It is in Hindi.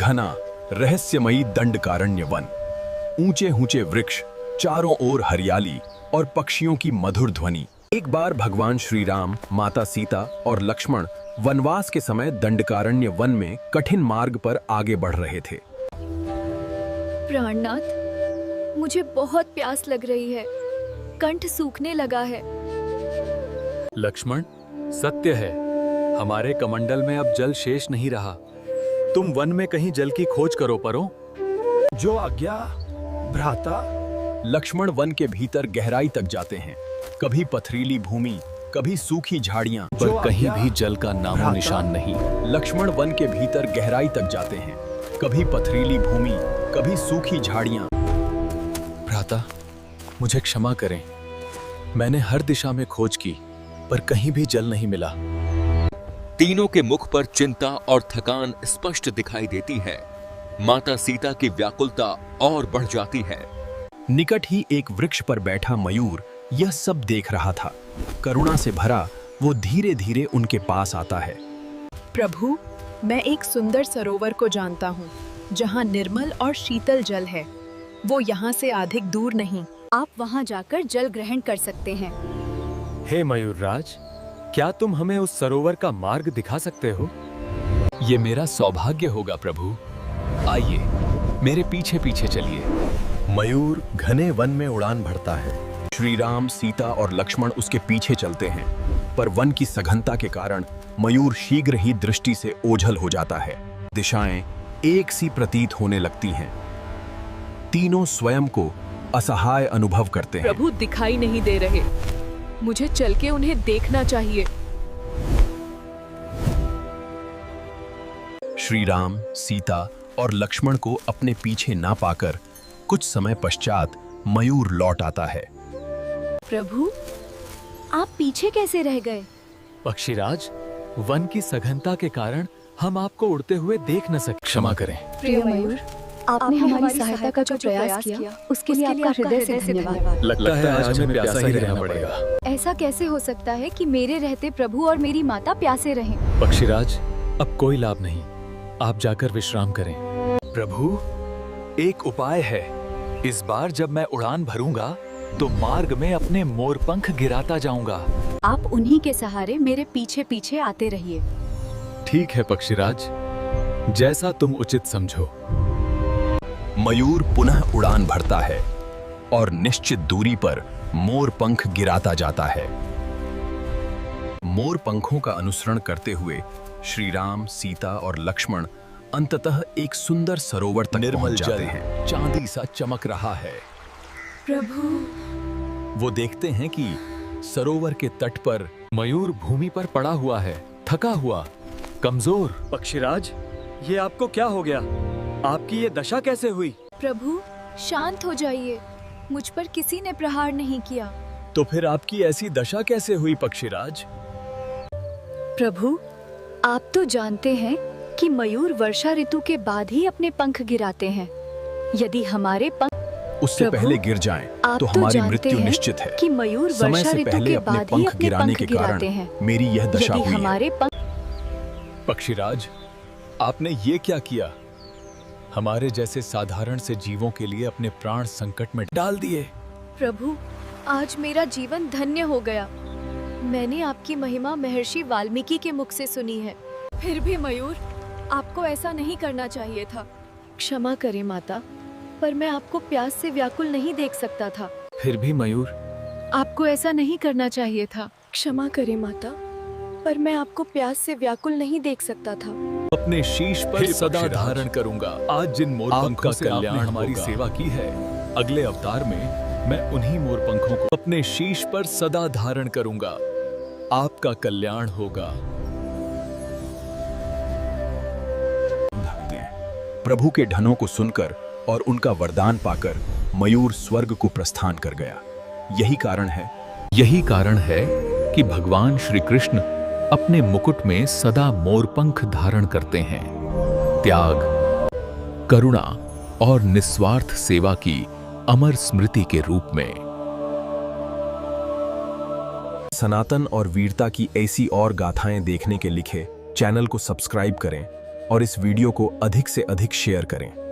घना रहस्यमयी दंडकारण्य वन, ऊंचे ऊंचे वृक्ष, चारों ओर हरियाली और पक्षियों की मधुर ध्वनि। एक बार भगवान श्री राम, माता सीता और लक्ष्मण वनवास के समय दंडकारण्य वन में कठिन मार्ग पर आगे बढ़ रहे थे। प्राणनाथ, मुझे बहुत प्यास लग रही है, कंठ सूखने लगा है। लक्ष्मण, सत्य है, हमारे कमंडल में अब जल शेष नहीं रहा। तुम वन में कहीं जल की खोज करो परो। जो आज्ञा भ्राता। लक्ष्मण वन के भीतर गहराई तक जाते हैं। कभी पथरीली भूमि, कभी सूखी झाड़ियां, पर कहीं भी जल का नामो निशान नहीं। लक्ष्मण वन के भीतर गहराई तक जाते हैं। कभी पथरीली भूमि, कभी सूखी झाड़ियां। भ्राता, मुझे क्षमा करें, मैंने हर दिशा में खोज की पर कहीं भी जल नहीं मिला। तीनों के मुख पर चिंता और थकान स्पष्ट दिखाई देती है। माता सीता की व्याकुलता और बढ़ जाती है। निकट ही एक वृक्ष पर बैठा मयूर यह सब देख रहा था। करुणा से भरा वो धीरे धीरे उनके पास आता है। प्रभु, मैं एक सुंदर सरोवर को जानता हूँ जहाँ निर्मल और शीतल जल है। वो यहाँ से अधिक दूर नहीं। आप वहाँ जाकर जल ग्रहण कर सकते हैं। हे मयूरराज, क्या तुम हमें उस सरोवर का मार्ग दिखा सकते हो? ये मेरा सौभाग्य होगा प्रभु। आइए, मेरे पीछे पीछे चलिए। मयूर घने वन में उड़ान भरता है। श्री राम, सीता और लक्ष्मण उसके पीछे चलते हैं, पर वन की सघनता के कारण मयूर शीघ्र ही दृष्टि से ओझल हो जाता है। दिशाएं एक सी प्रतीत होने लगती हैं। तीनों स्वयं को असहाय अनुभव करते हैं। प्रभु दिखाई नहीं दे रहे, मुझे चल के उन्हें देखना चाहिए। श्री राम, सीता और लक्ष्मण को अपने पीछे ना पाकर कुछ समय पश्चात मयूर लौट आता है। प्रभु, आप पीछे कैसे रह गए? पक्षीराज, वन की सघनता के कारण हम आपको उड़ते हुए देख न सके। क्षमा करें। प्रिय मयूर, आपने हमारी सहायता का जो प्रयास किया उसके लिए आपका हृदय से धन्यवाद। लगता है आज हमें प्यासा ही रहना पड़ेगा। ऐसा कैसे हो सकता है कि मेरे रहते प्रभु और मेरी माता प्यासे रहें? पक्षीराज, अब कोई लाभ नहीं, आप जाकर विश्राम करें। प्रभु, एक उपाय है। इस बार जब मैं उड़ान भरूंगा तो मार्ग में अपने मोरपंख गिराता जाऊंगा। आप उन्हीं के सहारे मेरे पीछे पीछे आते रहिए। ठीक है पक्षीराज, जैसा तुम उचित समझो। मयूर पुनः उड़ान भरता है और निश्चित दूरी पर मोर पंख गिराता जाता है। मोर पंखों का अनुसरण करते हुए श्री राम, सीता और लक्ष्मण अंततः एक सुंदर सरोवर तक पहुंच जाते हैं। चांदी सा चमक रहा है। प्रभु, वो देखते हैं कि सरोवर के तट पर मयूर भूमि पर पड़ा हुआ है, थका हुआ, कमजोर। पक्षीराज, ये आपको क्या हो गया? आपकी ये दशा कैसे हुई? प्रभु, शांत हो जाइए, मुझ पर किसी ने प्रहार नहीं किया। तो फिर आपकी ऐसी दशा कैसे हुई पक्षीराज? प्रभु, आप तो जानते हैं कि मयूर वर्षा ऋतु के बाद ही अपने पंख गिराते हैं। यदि हमारे पंख उससे पहले गिर जाएं, तो हमारी मृत्यु निश्चित है। कि मयूर समय वर्षा से ऋतु पहले के अपने बाद ही पंख अपने गिराने पंख के गिराते कारण हैं। मेरी यह दशा यदि हुई है। हमारे पक्षीराज, आपने ये क्या किया? हमारे जैसे साधारण से जीवों के लिए अपने प्राण संकट में डाल दिए। प्रभु, आज मेरा जीवन धन्य हो गया। मैंने आपकी महिमा महर्षि वाल्मीकि के मुख से सुनी है। फिर भी मयूर, आपको ऐसा नहीं करना चाहिए था। क्षमा करें माता, पर मैं आपको प्यास से व्याकुल नहीं देख सकता था। फिर भी मयूर, आपको ऐसा नहीं करना चाहिए था। क्षमा करें माता, पर मैं आपको प्यास से व्याकुल नहीं देख सकता था। अपने शीश पर सदा धारण करूंगा। आज जिन मोरपंखों से आपने हमारी सेवा की है, अगले अवतार में मैं उन्हीं मोरपंखों को अपने शीश पर सदा धारण करूंगा। आपका कल्याण होगा। प्रभु के ढनों को सुनकर और उनका वरदान पाकर मयूर स्वर्ग को प्रस्थान कर गया। यही कारण है कि भगवान श्री कृष्ण अपने मुकुट में सदा मोरपंख धारण करते हैं। त्याग, करुणा और निस्वार्थ सेवा की अमर स्मृति के रूप में। सनातन और वीरता की ऐसी और गाथाएं देखने के लिखे चैनल को सब्सक्राइब करें और इस वीडियो को अधिक से अधिक शेयर करें।